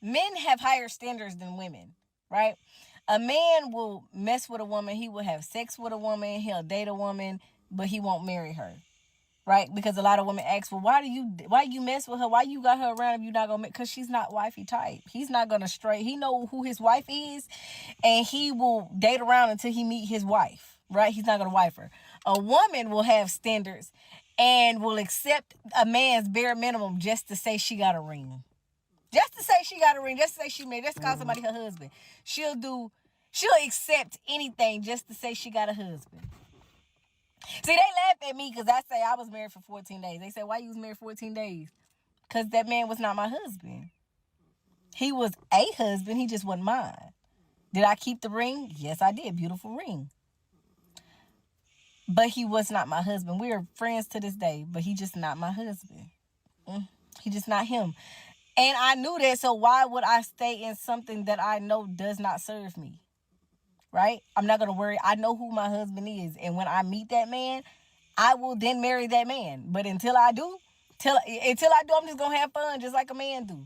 men have higher standards than women, right? A man will mess with a woman. He will have sex with a woman. He'll date a woman, but he won't marry her, right? Because a lot of women ask, well, why you mess with her? Why you got her around if you're not gonna? Because she's not wifey type. He's not gonna stray. He know who his wife is, and he will date around until he meet his wife, right? He's not gonna wife her. A woman will have standards and will accept a man's bare minimum just to say she got a ring. Just to say she got a ring, just to say she married, just to call somebody her husband. She'll accept anything just to say she got a husband. See, they laugh at me because I say I was married for 14 days. They say, why you was married 14 days? Because that man was not my husband. He was a husband, he just wasn't mine. Did I keep the ring? Yes, I did. Beautiful ring. But he was not my husband. We are friends to this day, but he just not my husband. He just not him. And I knew that, so why would I stay in something that I know does not serve me? Right? I'm not going to worry. I know who my husband is. And when I meet that man, I will then marry that man. But until I do, I'm just going to have fun just like a man do.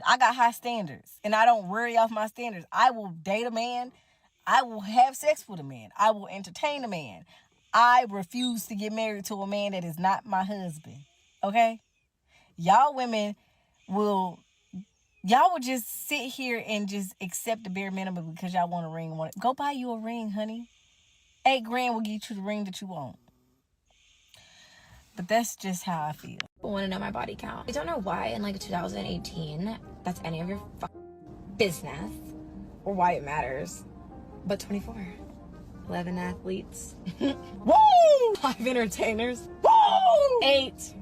I got high standards, and I don't worry off my standards. I will date a man. I will have sex with a man. I will entertain a man. I refuse to get married to a man that is not my husband. Okay? Y'all women will just sit here and just accept the bare minimum because y'all want a ring. Go buy you a ring, honey. $8,000 will get you the ring that you want. But that's just how I feel. I want to know my body count. I don't know why in like 2018 that's any of your business or why it matters. But 24. 11 athletes. Woo! 5 entertainers. Woo! 8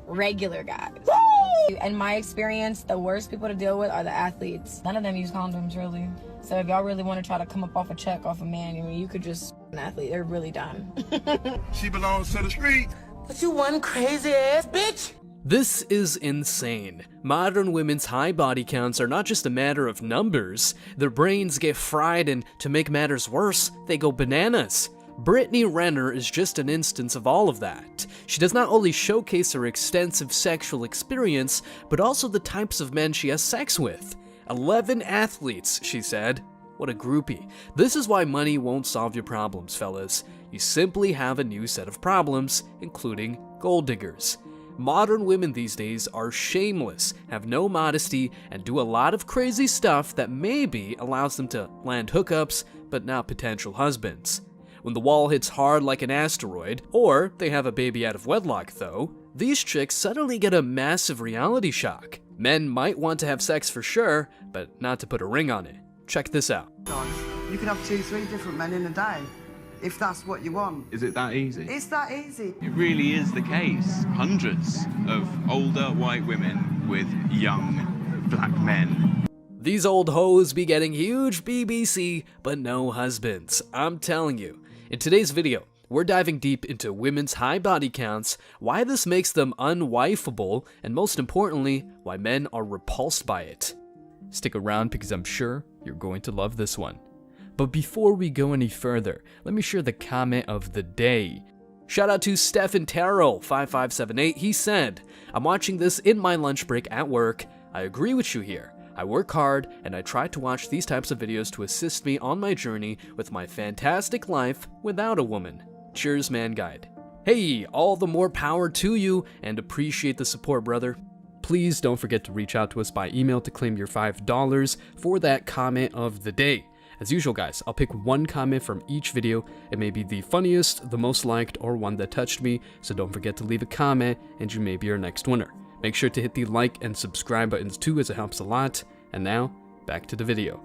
regular guys. Woo! In my experience, the worst people to deal with are the athletes. None of them use condoms, really. So if y'all really want to try to come up off a check off a man, I mean, you could just an athlete. They're really dumb. She belongs to the street. But you one crazy ass bitch. This is insane. Modern women's high body counts are not just a matter of numbers. Their brains get fried, and to make matters worse, they go bananas. Brittany Renner is just an instance of all of that. She does not only showcase her extensive sexual experience, but also the types of men she has sex with. 11 athletes, she said. What a groupie. This is why money won't solve your problems, fellas. You simply have a new set of problems, including gold diggers. Modern women these days are shameless, have no modesty, and do a lot of crazy stuff that maybe allows them to land hookups, but not potential husbands. When the wall hits hard like an asteroid, or they have a baby out of wedlock though, these chicks suddenly get a massive reality shock. Men might want to have sex for sure, but not to put a ring on it. Check this out. You can have 2-3 different men in a day, if that's what you want. Is it that easy? It's that easy. It really is the case. Hundreds of older white women with young black men. These old hoes be getting huge BBC, but no husbands. I'm telling you. In today's video, we're diving deep into women's high body counts, why this makes them unwifeable, and most importantly, why men are repulsed by it. Stick around because I'm sure you're going to love this one. But before we go any further, let me share the comment of the day. Shout out to Stephen Terrell, 5578. He said, I'm watching this in my lunch break at work. I agree with you here. I work hard, and I try to watch these types of videos to assist me on my journey with my fantastic life without a woman. Cheers, man guide. Hey, all the more power to you, and appreciate the support, brother. Please don't forget to reach out to us by email to claim your $5 for that comment of the day. As usual, guys, I'll pick one comment from each video. It may be the funniest, the most liked, or one that touched me, so don't forget to leave a comment, and you may be our next winner. Make sure to hit the like and subscribe buttons too, as it helps a lot. And now, back to the video.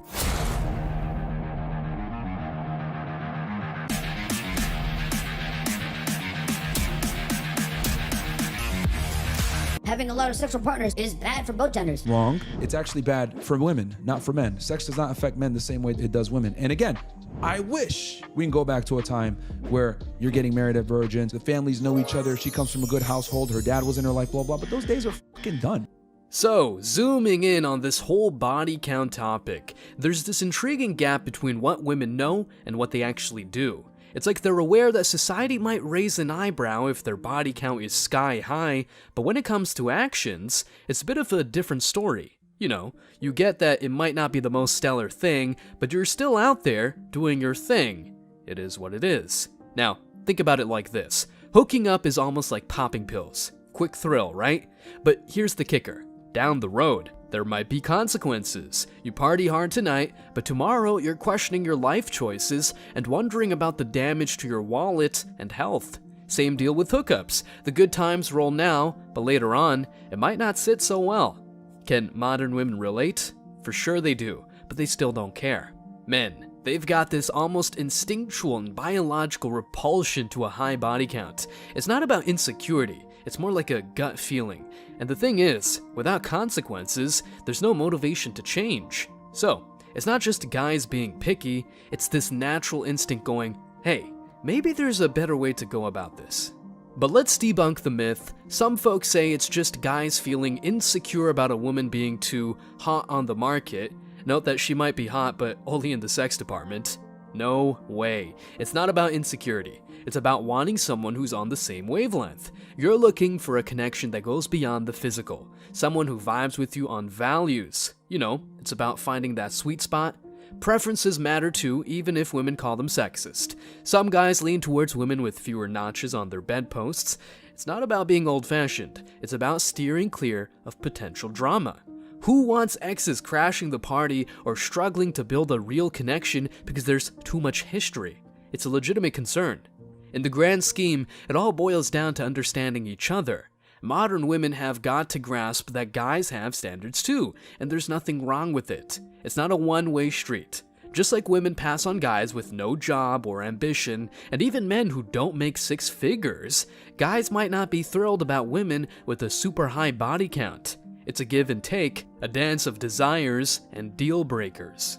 Having a lot of sexual partners is bad for both genders. Wrong. It's actually bad for women, not for men. Sex does not affect men the same way it does women. And again, I wish we can go back to a time where you're getting married at virgins, the families know each other, she comes from a good household, her dad was in her life, blah, blah, but those days are fucking done. So, zooming in on this whole body count topic, there's this intriguing gap between what women know and what they actually do. It's like they're aware that society might raise an eyebrow if their body count is sky high, but when it comes to actions, it's a bit of a different story. You know, you get that it might not be the most stellar thing, but you're still out there doing your thing. It is what it is. Now, think about it like this. Hooking up is almost like popping pills. Quick thrill, right? But here's the kicker. Down the road, there might be consequences. You party hard tonight, but tomorrow you're questioning your life choices and wondering about the damage to your wallet and health. Same deal with hookups. The good times roll now, but later on, it might not sit so well. Can modern women relate? For sure they do, but they still don't care. Men, they've got this almost instinctual and biological repulsion to a high body count. It's not about insecurity, it's more like a gut feeling. And the thing is, without consequences, there's no motivation to change. So, it's not just guys being picky, it's this natural instinct going, hey, maybe there's a better way to go about this. But let's debunk the myth. Some folks say it's just guys feeling insecure about a woman being too hot on the market. Note that she might be hot, but only in the sex department. No way. It's not about insecurity. It's about wanting someone who's on the same wavelength. You're looking for a connection that goes beyond the physical. Someone who vibes with you on values. You know, it's about finding that sweet spot. Preferences matter too, even if women call them sexist. Some guys lean towards women with fewer notches on their bedposts. It's not about being old-fashioned. It's about steering clear of potential drama. Who wants exes crashing the party or struggling to build a real connection because there's too much history? It's a legitimate concern. In the grand scheme, it all boils down to understanding each other. Modern women have got to grasp that guys have standards too, and there's nothing wrong with it. It's not a one-way street. Just like women pass on guys with no job or ambition, and even men who don't make six figures, guys might not be thrilled about women with a super high body count. It's a give and take, a dance of desires and deal breakers.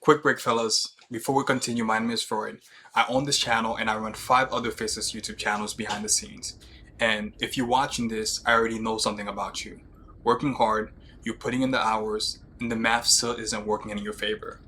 Quick break, fellas. Before we continue, my name is Freud. I own this channel and I run 5 other Faceless YouTube channels behind the scenes. And if you're watching this, I already know something about you. Working hard, you're putting in the hours, and the math still isn't working in your favor.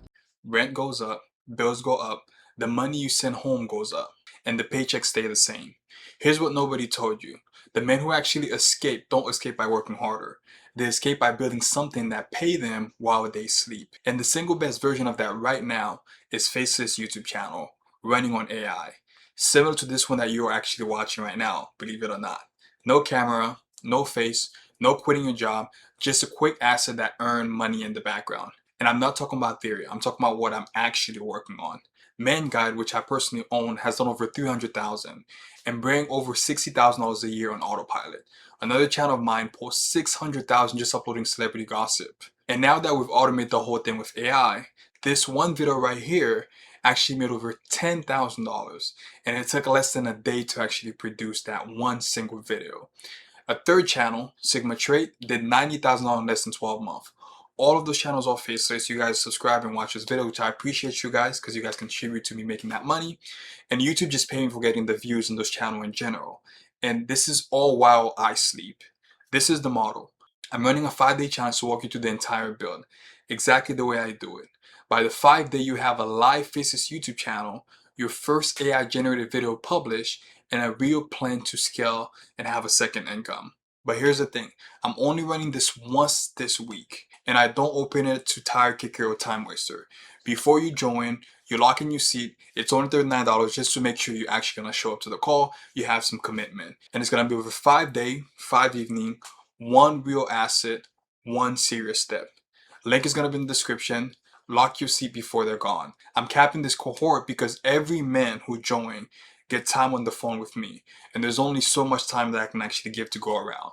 Rent goes up, bills go up, the money you send home goes up, and the paychecks stay the same. Here's what nobody told you. The men who actually escape don't escape by working harder. They escape by building something that pay them while they sleep. And the single best version of that right now is Faceless YouTube channel, running on AI. Similar to this one that you're actually watching right now, believe it or not. No camera, no face, no quitting your job, just a quick asset that earn money in the background. And I'm not talking about theory, I'm talking about what I'm actually working on. Man Guide, which I personally own, has done over 300,000 and bring over $60,000 a year on autopilot. Another channel of mine posts 600,000 just uploading celebrity gossip. And now that we've automated the whole thing with AI, this one video right here actually made over $10,000, and it took less than a day to actually produce that one single video. A third channel, Sigma Trait, did $90,000 in less than 12 months. All of those channels are faceless. You guys subscribe and watch this video, which I appreciate you guys because you guys contribute to me making that money. And YouTube just paying for getting the views in those channels in general. And this is all while I sleep. This is the model. I'm running a 5-day challenge to walk you through the entire build, exactly the way I do it. By the 5th day, you have a live Faceless YouTube channel, your first AI generated video published, and a real plan to scale and have a second income. But here's the thing, I'm only running this once this week, and I don't open it to tire kicker or time waster. Before you join, you lock in your seat, it's only $39 just to make sure you're actually gonna show up to the call, you have some commitment. And it's gonna be over 5 day, 5 evening, 1 real asset, 1 serious step. Link is gonna be in the description. Lock your seat before they're gone. I'm capping this cohort because every man who joined get time on the phone with me, and there's only so much time that I can actually give to go around.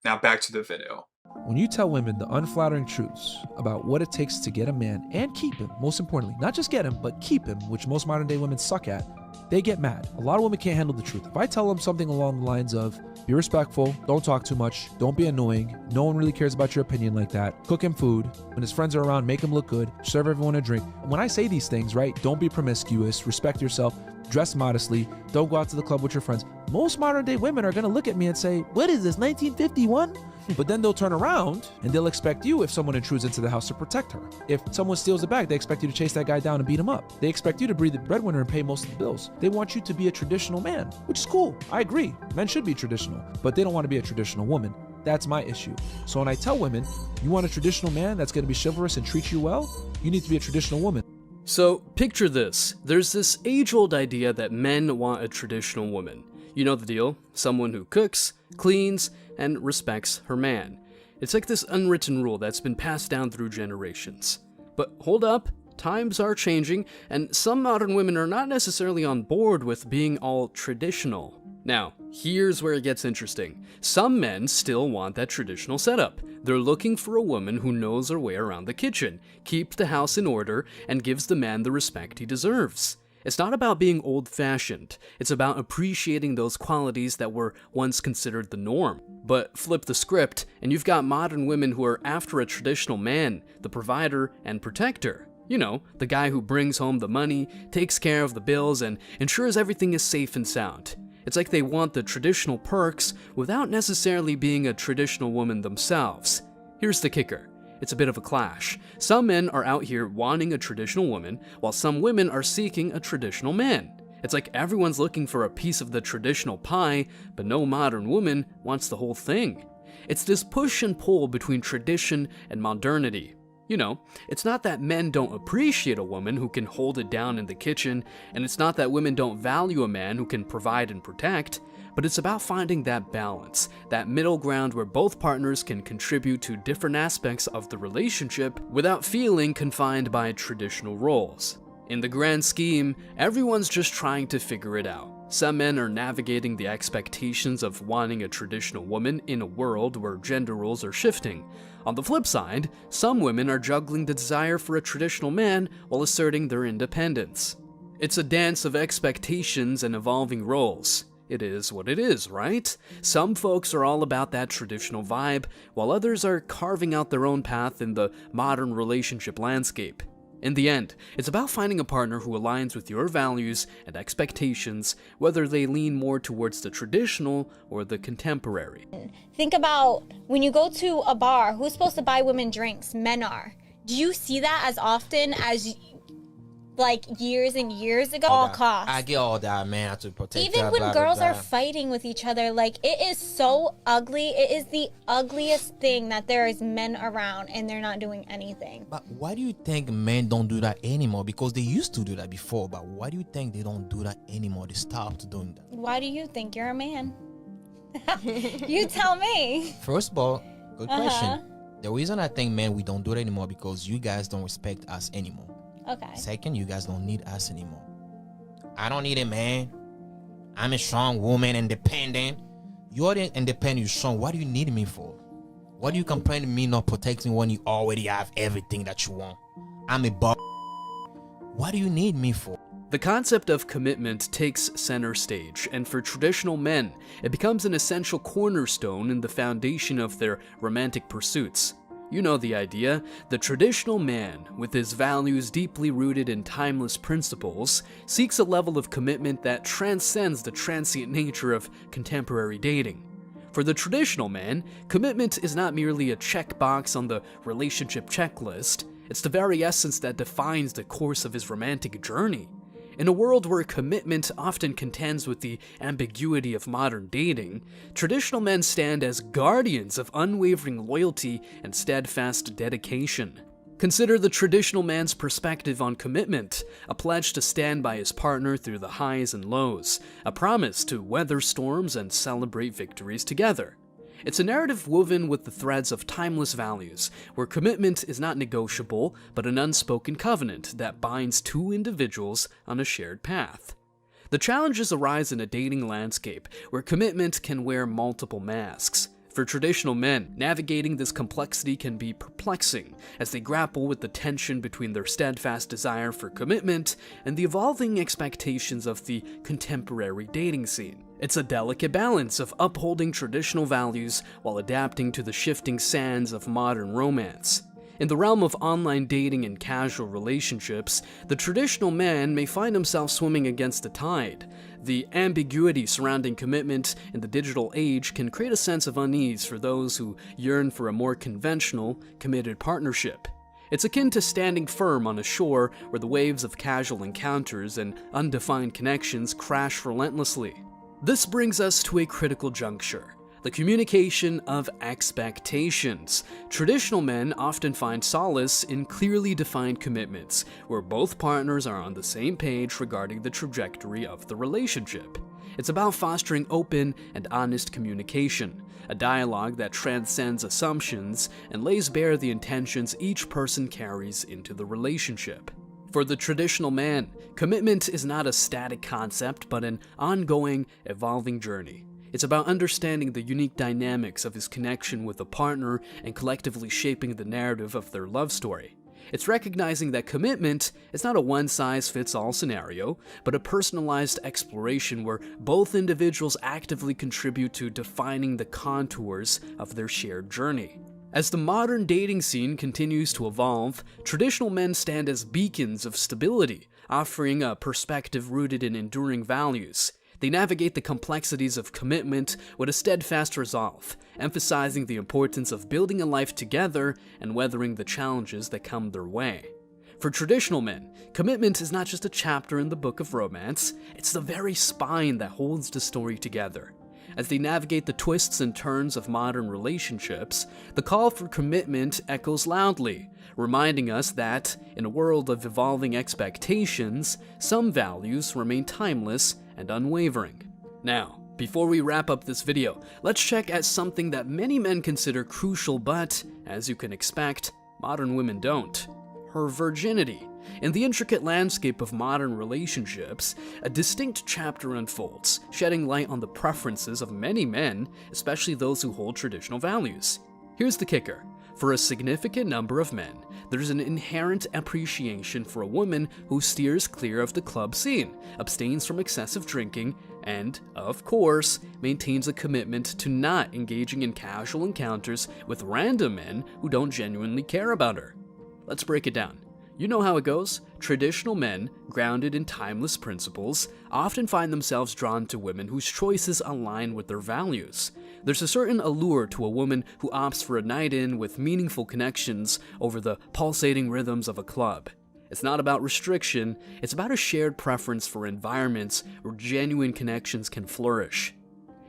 Now back to the video. When you tell women the unflattering truths about what it takes to get a man and keep him, most importantly, not just get him, but keep him, which most modern day women suck at, they get mad. A lot of women can't handle the truth. If I tell them something along the lines of, be respectful, don't talk too much, don't be annoying, no one really cares about your opinion like that, cook him food, when his friends are around, make him look good, serve everyone a drink. When I say these things, right, don't be promiscuous, respect yourself, dress modestly, don't go out to the club with your friends. Most modern day women are gonna look at me and say, what is this, 1951? But then they'll turn around and they'll expect you, if someone intrudes into the house, to protect her. If someone steals a bag, they expect you to chase that guy down and beat him up. They expect you to be the breadwinner and pay most of the bills. They want you to be a traditional man, which is cool. I agree. Men should be traditional, but they don't want to be a traditional woman. That's my issue. So when I tell women, you want a traditional man that's going to be chivalrous and treat you well, you need to be a traditional woman. So picture this. There's this age-old idea that men want a traditional woman. You know the deal. Someone who cooks, cleans, and respects her man. It's like this unwritten rule that's been passed down through generations. But hold up. Times are changing, and some modern women are not necessarily on board with being all traditional. Now, here's where it gets interesting. Some men still want that traditional setup. They're looking for a woman who knows her way around the kitchen, keeps the house in order, and gives the man the respect he deserves. It's not about being old-fashioned. It's about appreciating those qualities that were once considered the norm. But flip the script, and you've got modern women who are after a traditional man, the provider and protector. You know, the guy who brings home the money, takes care of the bills, and ensures everything is safe and sound. It's like they want the traditional perks without necessarily being a traditional woman themselves. Here's the kicker. It's a bit of a clash. Some men are out here wanting a traditional woman, while some women are seeking a traditional man. It's like everyone's looking for a piece of the traditional pie, but no modern woman wants the whole thing. It's this push and pull between tradition and modernity. You know, it's not that men don't appreciate a woman who can hold it down in the kitchen, and it's not that women don't value a man who can provide and protect, but it's about finding that balance, that middle ground where both partners can contribute to different aspects of the relationship without feeling confined by traditional roles. In the grand scheme, everyone's just trying to figure it out. Some men are navigating the expectations of wanting a traditional woman in a world where gender roles are shifting. On the flip side, some women are juggling the desire for a traditional man while asserting their independence. It's a dance of expectations and evolving roles. It is what it is, right? Some folks are all about that traditional vibe, while others are carving out their own path in the modern relationship landscape. In the end, it's about finding a partner who aligns with your values and expectations, whether they lean more towards the traditional or the contemporary. Think about when you go to a bar, who's supposed to buy women drinks? Men are. Do you see that as often as like years and years ago? All costs. I get all that, man, to protect even her, when blah, girls blah, are blah. fighting with each other, like it is so ugly. It is the ugliest thing that there is men around and they're not doing anything. But why do you think men don't do that anymore? Because they used to do that before, but why do you think they don't do that anymore? They stopped doing that. Why do you think you're a man? You tell me. First of all, good question. The reason I think, men, we don't do it anymore because you guys don't respect us anymore. Okay. Second, you guys don't need us anymore. I don't need a man. I'm a strong woman, independent. You're independent, you're strong. What do you need me for? What do you complain to me not protecting when you already have everything that you want? I'm a What do you need me for? The concept of commitment takes center stage, and for traditional men, it becomes an essential cornerstone in the foundation of their romantic pursuits. You know the idea. The traditional man, with his values deeply rooted in timeless principles, seeks a level of commitment that transcends the transient nature of contemporary dating. For the traditional man, commitment is not merely a checkbox on the relationship checklist, it's the very essence that defines the course of his romantic journey. In a world where commitment often contends with the ambiguity of modern dating, traditional men stand as guardians of unwavering loyalty and steadfast dedication. Consider the traditional man's perspective on commitment, a pledge to stand by his partner through the highs and lows, a promise to weather storms and celebrate victories together. It's a narrative woven with the threads of timeless values, where commitment is not negotiable, but an unspoken covenant that binds two individuals on a shared path. The challenges arise in a dating landscape where commitment can wear multiple masks. For traditional men, navigating this complexity can be perplexing as they grapple with the tension between their steadfast desire for commitment and the evolving expectations of the contemporary dating scene. It's a delicate balance of upholding traditional values while adapting to the shifting sands of modern romance. In the realm of online dating and casual relationships, the traditional man may find himself swimming against the tide. The ambiguity surrounding commitment in the digital age can create a sense of unease for those who yearn for a more conventional, committed partnership. It's akin to standing firm on a shore where the waves of casual encounters and undefined connections crash relentlessly. This brings us to a critical juncture. the communication of expectations. Traditional men often find solace in clearly defined commitments, where both partners are on the same page regarding the trajectory of the relationship. It's about fostering open and honest communication, a dialogue that transcends assumptions and lays bare the intentions each person carries into the relationship. For the traditional man, commitment is not a static concept, but an ongoing, evolving journey. It's about understanding the unique dynamics of his connection with a partner and collectively shaping the narrative of their love story. It's recognizing that commitment is not a one-size-fits-all scenario, but a personalized exploration where both individuals actively contribute to defining the contours of their shared journey. As the modern dating scene continues to evolve, traditional men stand as beacons of stability, offering a perspective rooted in enduring values. They navigate the complexities of commitment with a steadfast resolve, emphasizing the importance of building a life together and weathering the challenges that come their way. For traditional men, commitment is not just a chapter in the book of romance, it's the very spine that holds the story together. As they navigate the twists and turns of modern relationships, the call for commitment echoes loudly, reminding us that, in a world of evolving expectations, some values remain timeless and unwavering. Now, before we wrap up this video, let's check at something that many men consider crucial but, as you can expect, modern women don't: her virginity. In the intricate landscape of modern relationships, a distinct chapter unfolds, shedding light on the preferences of many men, especially those who hold traditional values. Here's the kicker. For a significant number of men, there's an inherent appreciation for a woman who steers clear of the club scene, abstains from excessive drinking, and, of course, maintains a commitment to not engaging in casual encounters with random men who don't genuinely care about her. Let's break it down. You know how it goes. Traditional men, grounded in timeless principles, often find themselves drawn to women whose choices align with their values. There's a certain allure to a woman who opts for a night in with meaningful connections over the pulsating rhythms of a club. It's not about restriction, it's about a shared preference for environments where genuine connections can flourish.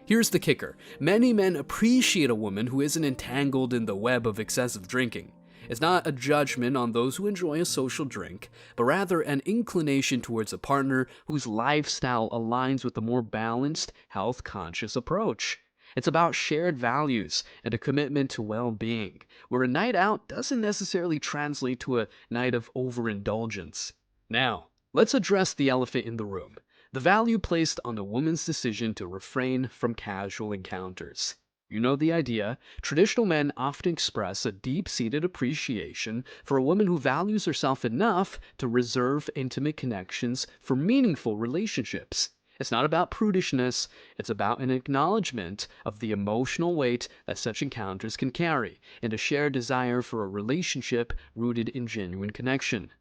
Here's the kicker. Many men appreciate a woman who isn't entangled in the web of excessive drinking. It's not a judgment on those who enjoy a social drink, but rather an inclination towards a partner whose lifestyle aligns with a more balanced, health-conscious approach. It's about shared values and a commitment to well-being, where a night out doesn't necessarily translate to a night of overindulgence. Now, let's address the elephant in the room: the value placed on a woman's decision to refrain from casual encounters. You know the idea. Traditional men often express a deep-seated appreciation for a woman who values herself enough to reserve intimate connections for meaningful relationships. It's not about prudishness, it's about an acknowledgement of the emotional weight that such encounters can carry, and a shared desire for a relationship rooted in genuine connection.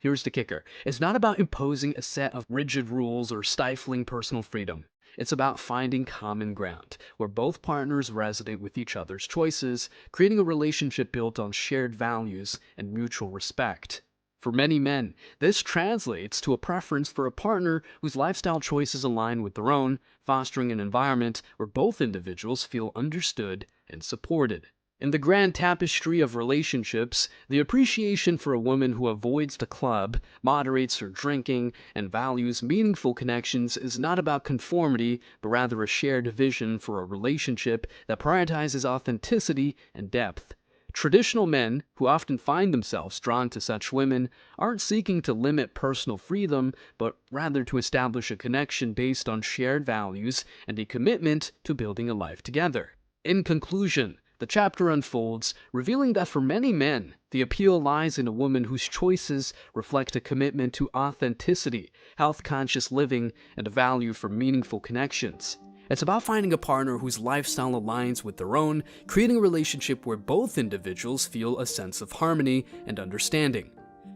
Here's the kicker. It's not about imposing a set of rigid rules or stifling personal freedom. It's about finding common ground, where both partners resonate with each other's choices, creating a relationship built on shared values and mutual respect. For many men, this translates to a preference for a partner whose lifestyle choices align with their own, fostering an environment where both individuals feel understood and supported. In the grand tapestry of relationships, the appreciation for a woman who avoids the club, moderates her drinking, and values meaningful connections is not about conformity, but rather a shared vision for a relationship that prioritizes authenticity and depth. Traditional men, who often find themselves drawn to such women, aren't seeking to limit personal freedom, but rather to establish a connection based on shared values and a commitment to building a life together. In conclusion, the chapter unfolds, revealing that for many men, the appeal lies in a woman whose choices reflect a commitment to authenticity, health-conscious living, and a value for meaningful connections. It's about finding a partner whose lifestyle aligns with their own, creating a relationship where both individuals feel a sense of harmony and understanding.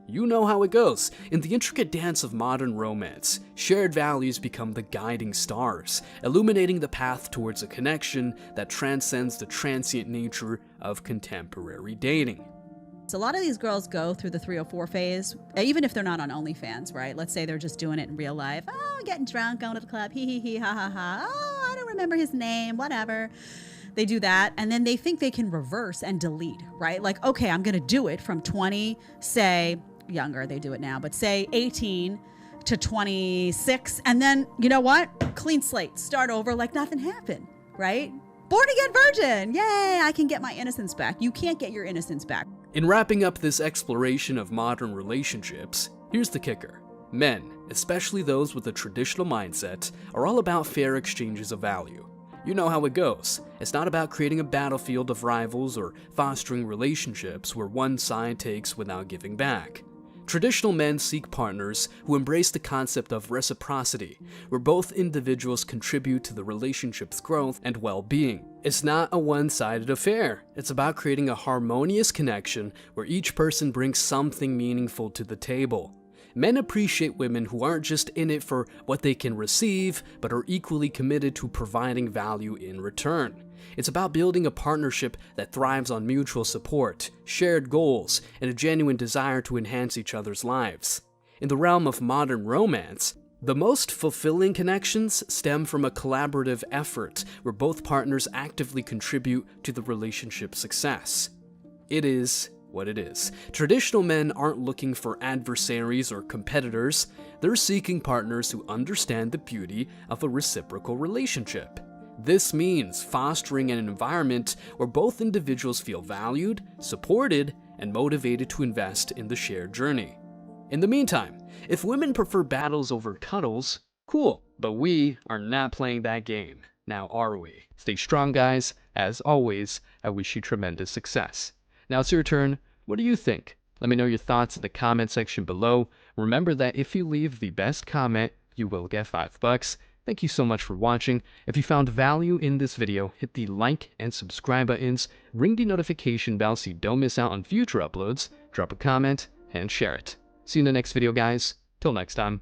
You know how it goes. In the intricate dance of modern romance, shared values become the guiding stars, illuminating the path towards a connection that transcends the transient nature of contemporary dating. So a lot of these girls go through the 304 phase, even if they're not on OnlyFans, right? Let's say they're just doing it in real life. Oh, getting drunk, going to the club, hee hee hee, ha ha ha. Oh, I don't remember his name, whatever. They do that, and then they think they can reverse and delete, right? Like, okay, I'm going to do it from 20, say, younger, they do it now, but say 18 to 26, and then, you know what? Clean slate, start over like nothing happened, right? Born again virgin, yay, I can get my innocence back. You can't get your innocence back. In wrapping up this exploration of modern relationships, here's the kicker. Men, especially those with a traditional mindset, are all about fair exchanges of value. You know how it goes. It's not about creating a battlefield of rivals or fostering relationships where one side takes without giving back. Traditional men seek partners who embrace the concept of reciprocity, where both individuals contribute to the relationship's growth and well-being. It's not a one-sided affair. It's about creating a harmonious connection where each person brings something meaningful to the table. Men appreciate women who aren't just in it for what they can receive, but are equally committed to providing value in return. It's about building a partnership that thrives on mutual support, shared goals, and a genuine desire to enhance each other's lives. In the realm of modern romance, the most fulfilling connections stem from a collaborative effort where both partners actively contribute to the relationship's success. It is what it is. Traditional men aren't looking for adversaries or competitors. They're seeking partners who understand the beauty of a reciprocal relationship. This means fostering an environment where both individuals feel valued, supported, and motivated to invest in the shared journey. In the meantime, if women prefer battles over cuddles, cool, but we are not playing that game. Now are we? Stay strong, guys. As always, I wish you tremendous success. Now it's your turn. What do you think? Let me know your thoughts in the comment section below. Remember that if you leave the best comment, you will get $5. Thank you so much for watching. If you found value in this video, hit the like and subscribe buttons, ring the notification bell so you don't miss out on future uploads, drop a comment, and share it. See you in the next video, guys. Till next time.